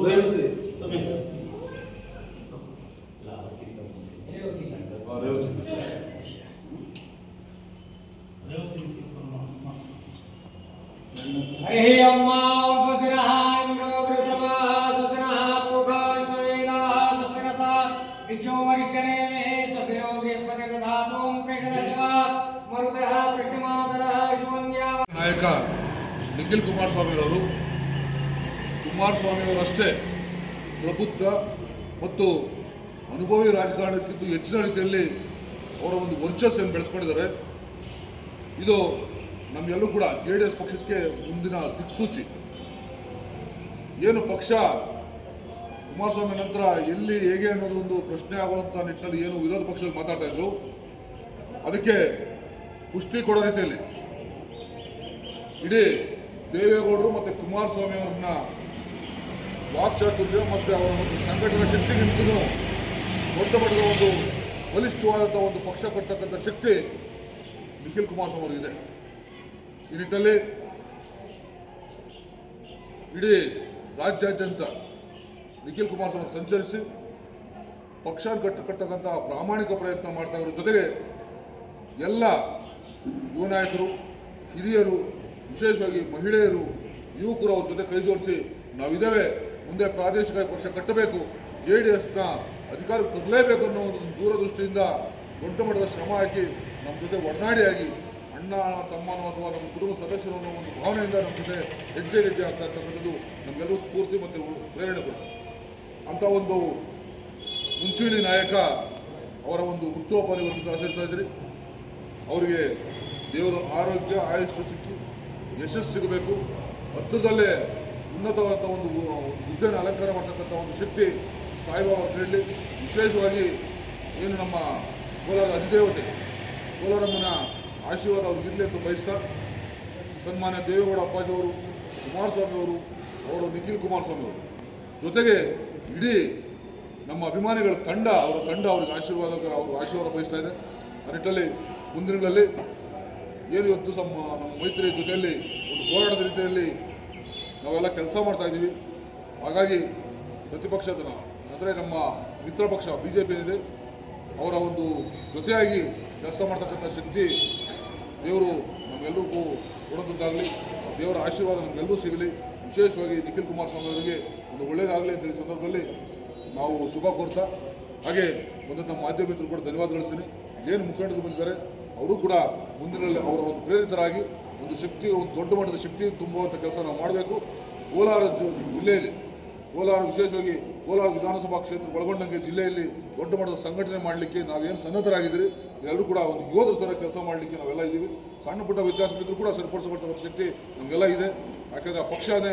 ರೇವತಿ हरे अम्मा स्वस्तिनः इंद्रो वृषभः स्वस्तिनः पूर्वा विश्ववेदाः स्वस्तिनः ऋक्षो वरिष्ठनेमे स्वस्तिनो बृहस्पतिर्दधातु प्रेषदशिवः मरुतः कृष्णमातरः शुभन्या ನಾಯಕ ನಿಖಿಲ್ ಕುಮಾರಸ್ವಾಮಿರವರು ಕುಮಾರಸ್ವಾಮಿಯವರಷ್ಟೇ ಪ್ರಬುದ್ಧ ಮತ್ತು ಅನುಭವಿ ರಾಜಕಾರಣಕ್ಕಿಂತ ಹೆಚ್ಚಿನ ರೀತಿಯಲ್ಲಿ ಅವರ ಒಂದು ವರ್ಚಸ್ಸನ್ನು ಬೆಳೆಸ್ಕೊಂಡಿದ್ದಾರೆ. ಇದು ನಮಗೆಲ್ಲೂ ಕೂಡ JDS ಪಕ್ಷಕ್ಕೆ ಮುಂದಿನ ದಿಕ್ಸೂಚಿ. ಏನು ಪಕ್ಷ ಕುಮಾರಸ್ವಾಮಿ ನಂತರ ಎಲ್ಲಿ ಹೇಗೆ ಅನ್ನೋದು ಒಂದು ಪ್ರಶ್ನೆ ಆಗುವಂಥ ನಿಟ್ಟಿನಲ್ಲಿ ಏನು ವಿರೋಧ ಪಕ್ಷದಲ್ಲಿ ಮಾತಾಡ್ತಾ ಇದ್ರು, ಅದಕ್ಕೆ ಪುಷ್ಟಿ ಕೊಡೋ ರೀತಿಯಲ್ಲಿ ಇಡೀ ದೇವೇಗೌಡರು ಮತ್ತು ಕುಮಾರಸ್ವಾಮಿ ಅವರನ್ನ ವಾಕ್ಚಾತುರ್ಯ ಮತ್ತು ಅವರ ಒಂದು ಸಂಘಟನಾ ಶಕ್ತಿಗಿಂತಲೂ ದೊಡ್ಡ ಮಟ್ಟದ ಒಂದು ಬಲಿಷ್ಠವಾದಂಥ ಒಂದು ಪಕ್ಷ ಕೊಡ್ತಕ್ಕಂಥ ಶಕ್ತಿ ನಿಖಿಲ್ ಕುಮಾರಸ್ವಾಮಿ ಅವರಿಗಿದೆ. ಈ ನಿಟ್ಟಿನಲ್ಲಿ ಇಡೀ ರಾಜ್ಯಾದ್ಯಂತ ನಿಖಿಲ್ ಕುಮಾರಸ್ವಾಮಿ ಸಂಚರಿಸಿ ಪಕ್ಷ ಕಟ್ಟತಕ್ಕಂಥ ಪ್ರಾಮಾಣಿಕ ಪ್ರಯತ್ನ ಮಾಡ್ತಾ ಇರೋ ಜೊತೆಗೆ ಎಲ್ಲ ಯುವ ನಾಯಕರು, ಹಿರಿಯರು, ವಿಶೇಷವಾಗಿ ಮಹಿಳೆಯರು, ಯುವಕರು ಅವ್ರ ಜೊತೆ ಕೈ ಜೋಡಿಸಿ ನಾವಿದ್ದೇವೆ, ಮುಂದೆ ಪ್ರಾದೇಶಿಕ ಪಕ್ಷ ಕಟ್ಟಬೇಕು, JDSನ ಅಧಿಕಾರಕ್ಕೆ ತರಲೇಬೇಕು ಅನ್ನೋ ಒಂದು ದೂರದೃಷ್ಟಿಯಿಂದ ದೊಡ್ಡ ಮಟ್ಟದ ಶ್ರಮ ಹಾಕಿ ನಮ್ಮ ಜೊತೆ ಒಡನಾಡಿಯಾಗಿ ಅಣ್ಣ ತಮ್ಮನೋ ಅಥವಾ ನಮ್ಮ ಕುಟುಂಬ ಸದಸ್ಯರು ಅನ್ನೋ ಒಂದು ಭಾವನೆಯಿಂದ ನಮ್ಮ ಜೊತೆ ಹೆಜ್ಜೆ ಆಗ್ತಾ ಇರ್ತಕ್ಕಂಥದ್ದು ನಮಗೆಲ್ಲರೂ ಸ್ಫೂರ್ತಿ ಮತ್ತು ಪ್ರೇರಣೆ ಕೂಡ. ಅಂಥ ಒಂದು ಮುಂಚೂಣಿ ನಾಯಕ ಅವರ ಒಂದು ಹುಟ್ಟುಹಬ್ಬ ಇವತ್ತು ಆಚರಿಸ್ತಾ ಇದ್ದೀರಿ. ಅವರಿಗೆ ದೇವರು ಆರೋಗ್ಯ ಆಯುಷ್ಯ ಸಿಕ್ಕಿ ಯಶಸ್ಸು ಸಿಗಬೇಕು, ಹತ್ತಿರದಲ್ಲೇ ಉನ್ನತವಾದ ಒಂದು ಹುದ್ದೆಯನ್ನು ಅಲಂಕಾರ ಮಾಡ್ತಕ್ಕಂಥ ಒಂದು ಶಕ್ತಿ ಸಾಯಿಬಾಬಾ ಹೇಳಿ. ವಿಶೇಷವಾಗಿ ಏನು ನಮ್ಮ ಕೋಲಾರ ಅಧಿದೇವತೆ ಕೋಲಾರಮ್ಮನ ಆಶೀರ್ವಾದ ಅವ್ರಿಗಿರಲಿ ಅಂತ ಬಯಸ್ತಾ ಸನ್ಮಾನ್ಯ ದೇವೇಗೌಡ ಅಪ್ಪಾಜಿಯವರು, ಕುಮಾರಸ್ವಾಮಿ ಅವರು ನಿಖಿಲ್ ಕುಮಾರಸ್ವಾಮಿ ಅವರು ಜೊತೆಗೆ ಇಡೀ ನಮ್ಮ ಅಭಿಮಾನಿಗಳ ತಂಡ ಅವ್ರಿಗೆ ಆಶೀರ್ವಾದ ಬಯಸ್ತಾ ಇದೆ. ಆ ನಿಟ್ಟಲ್ಲಿ ಮುಂದಿನ ದಿನಗಳಲ್ಲಿ ಏನು ಇವತ್ತು ನಮ್ಮ ಮೈತ್ರಿ ಜೊತೆಯಲ್ಲಿ ಒಂದು ಹೋರಾಟದ ರೀತಿಯಲ್ಲಿ ನಾವೆಲ್ಲ ಕೆಲಸ ಮಾಡ್ತಾ ಇದ್ದೀವಿ. ಹಾಗಾಗಿ ಪ್ರತಿಪಕ್ಷದ ಅಂದರೆ ನಮ್ಮ ಮಿತ್ರ ಪಕ್ಷ BJP ಏನಿದೆ ಅವರ ಒಂದು ಜೊತೆಯಾಗಿ ಕೆಲಸ ಮಾಡ್ತಕ್ಕಂಥ ಶಕ್ತಿ ದೇವರು ನಮಗೆಲ್ಲರಿಗೂ ಕೊಡೋದಂತಾಗಲಿ, ದೇವರ ಆಶೀರ್ವಾದ ನಮಗೆಲ್ಲರೂ ಸಿಗಲಿ. ವಿಶೇಷವಾಗಿ ನಿಖಿಲ್ ಕುಮಾರಸ್ವಾಮಿ ಅವರಿಗೆ ಒಂದು ಒಳ್ಳೆಯದಾಗಲಿ ಅಂತ ಈ ಸಂದರ್ಭದಲ್ಲಿ ನಾವು ಶುಭ ಕೋರ್ತಾ, ಹಾಗೆ ಬಂದಂಥ ಮಾಧ್ಯಮ ಮಿತ್ರರು ಕೂಡ ಧನ್ಯವಾದ ತಿಳಿಸ್ತೀನಿ. ಏನು ಮುಖಂಡರು ಬಂದಿದ್ದಾರೆ ಅವರು ಕೂಡ ಮುಂದಿನಲ್ಲಿ ಅವರ ಒಂದು ಪ್ರೇರಿತರಾಗಿ ಒಂದು ಶಕ್ತಿ, ಒಂದು ದೊಡ್ಡ ಮಟ್ಟದ ಶಕ್ತಿ ತುಂಬುವಂಥ ಕೆಲಸ ನಾವು ಮಾಡಬೇಕು. ಕೋಲಾರ ಜಿಲ್ಲೆಯಲ್ಲಿ, ಕೋಲಾರ ವಿಶೇಷವಾಗಿ ಕೋಲಾರ ವಿಧಾನಸಭಾ ಕ್ಷೇತ್ರ ಒಳಗೊಂಡಂಗೆ ಜಿಲ್ಲೆಯಲ್ಲಿ ದೊಡ್ಡ ಮಟ್ಟದ ಸಂಘಟನೆ ಮಾಡಲಿಕ್ಕೆ ನಾವೇನು ಸನ್ನದ್ಧರಾಗಿದ್ದೀರಿ, ಎಲ್ಲರೂ ಕೂಡ ಒಂದು ಯೋಧರ ಥರ ಕೆಲಸ ಮಾಡಲಿಕ್ಕೆ ನಾವೆಲ್ಲ ಇದ್ದೀವಿ. ಸಣ್ಣ ಪುಟ್ಟ ವ್ಯತ್ಯಾಸವಿದ್ದರೂ ಕೂಡ ಸರಿಪಡಿಸಲ್ಪಟ್ಟ ಶಕ್ತಿ ನಮಗೆಲ್ಲ ಇದೆ. ಯಾಕೆಂದರೆ ಆ ಪಕ್ಷನೇ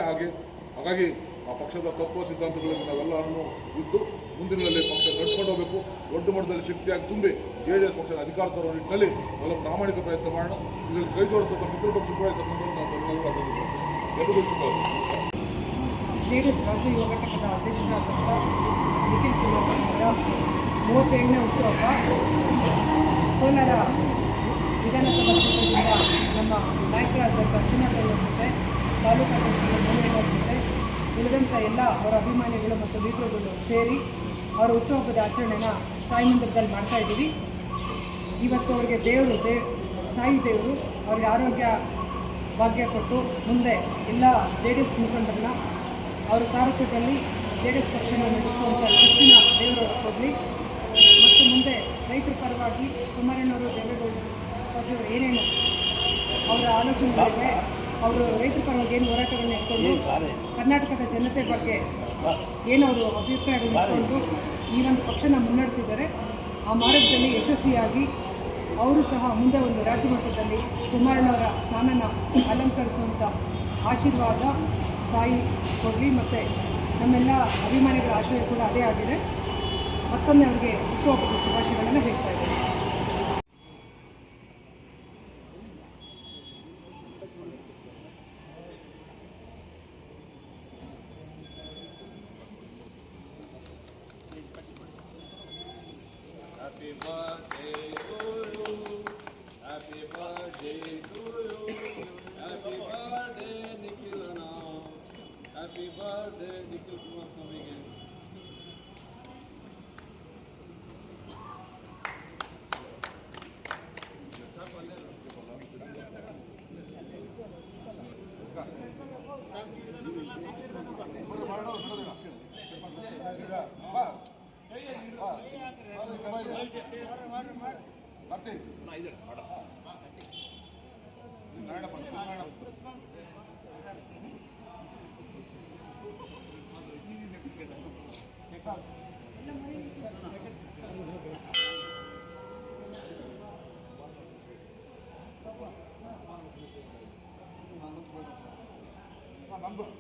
ಹಾಗಾಗಿ ಆ ಪಕ್ಷದ ತತ್ವ ಸಿದ್ಧಾಂತಗಳಲ್ಲಿ ನಾವೆಲ್ಲರನ್ನು ಇದ್ದು ಮುಂದಿನಲ್ಲಿ ಪಕ್ಷ ನಡೆಸ್ಕೊಂಡು ಹೋಗಬೇಕು. ದೊಡ್ಡ ಮಟ್ಟದಲ್ಲಿ ಶಕ್ತಿಯಾಗಿ ತುಂಬಿ JDS ಪಕ್ಷದ ಅಧಿಕಾರ ತರುವ ನಿಟ್ಟಿನಲ್ಲಿ ನಾವೆಲ್ಲ ಪ್ರಾಮಾಣಿಕ ಪ್ರಯತ್ನ ಮಾಡೋಣ. ಇದರಲ್ಲಿ ಕೈ ಜೋಡಿಸುತ್ತ ಮಿತ್ರ ಪಕ್ಷ ಕೂಡ ಎಲ್ಲರಿಗೂ ಶುಭ. JDS ರಾಜ್ಯ ಯುವ ಘಟಕದ ಅಧ್ಯಕ್ಷರಾದಂಥ ನಿಖಿಲ್ ಕುಮಾರಸ್ವಾಮಿ ಅವರ 37ನೇ ಹುಟ್ಟುಹಬ್ಬ ಕೋಲಾರ ವಿಧಾನಸಭಾ ಕ್ಷೇತ್ರದಿಂದ ನಮ್ಮ ನಾಯಕರಾದಂಥ ಶ್ರೀನಾಥ್ ಅವರ ಜೊತೆ, ತಾಲೂಕು ಅಧ್ಯಕ್ಷರ ಜೊತೆ ಉಳಿದಂಥ ಎಲ್ಲ ಅವರ ಅಭಿಮಾನಿಗಳು ಮತ್ತು ವೀರರುಗಳು ಸೇರಿ ಅವರ ಹುಟ್ಟುಹಬ್ಬದ ಆಚರಣೆನ ಸಾಯಿ ಮಂದಿರದಲ್ಲಿ ಮಾಡ್ತಾ ಇದ್ದೀವಿ. ಇವತ್ತು ಅವರಿಗೆ ಸಾಯಿ ದೇವರು ಅವ್ರಿಗೆ ಆರೋಗ್ಯ ಭಾಗ್ಯ ಕೊಟ್ಟು ಮುಂದೆ ಎಲ್ಲ JDS ಮುಖಂಡರನ್ನ ಅವರ ಸಾರಥ್ಯದಲ್ಲಿ JDS ಪಕ್ಷನ ನಡೆಸುವಂಥ ಶಕ್ತಿನ ದೇವರವರು ಕೊಡಲಿ. ಮತ್ತು ಮುಂದೆ ರೈತರ ಪರವಾಗಿ ಕುಮಾರಣ್ಣವರು, ದೇವೇಗೌಡರು ಏನೇನು ಅವರ ಆಲೋಚನೆಗಳಿದೆ, ಅವರು ರೈತರ ಪರವಾಗಿ ಏನು ಹೋರಾಟವನ್ನು ಇಟ್ಕೊಂಡು ಕರ್ನಾಟಕದ ಜನತೆ ಬಗ್ಗೆ ಏನು ಅವರು ಅಭಿಪ್ರಾಯಗಳನ್ನು ಇಟ್ಕೊಂಡು ಈ ಒಂದು ಪಕ್ಷನ ಮುನ್ನಡೆಸಿದ್ದಾರೆ. ಆ ಮಾರ್ಗದಲ್ಲಿ ಯಶಸ್ವಿಯಾಗಿ ಅವರು ಸಹ ಮುಂದೆ ಒಂದು ರಾಜ್ಯ ಮಟ್ಟದಲ್ಲಿ ಕುಮಾರಣ್ಣವರ ಸ್ಥಾನನ ಅಲಂಕರಿಸುವಂಥ ಆಶೀರ್ವಾದ ಸಾಯಿ ಕೊಡಲಿ. ಮತ್ತು ನಮ್ಮೆಲ್ಲ ಅಭಿಮಾನಿಗಳ ಆಶಯ ಕೂಡ ಅದೇ ಆಗಿದೆ. ಮತ್ತೊಮ್ಮೆ ಅವರಿಗೆ ಹುಟ್ಟುಹಬ್ಬದ ಶುಭಾಶಯಗಳನ್ನು ಹೇಳ್ತಾ ಇದ್ದೀನಿ. Happy birthday to you. Happy birthday to you. Happy birthday, Nikhil. Happy birthday, Nikhil Kumaraswamy. Karthik Narayanappa ಎಲ್ಲ ಮನೆ ನಂಬರ್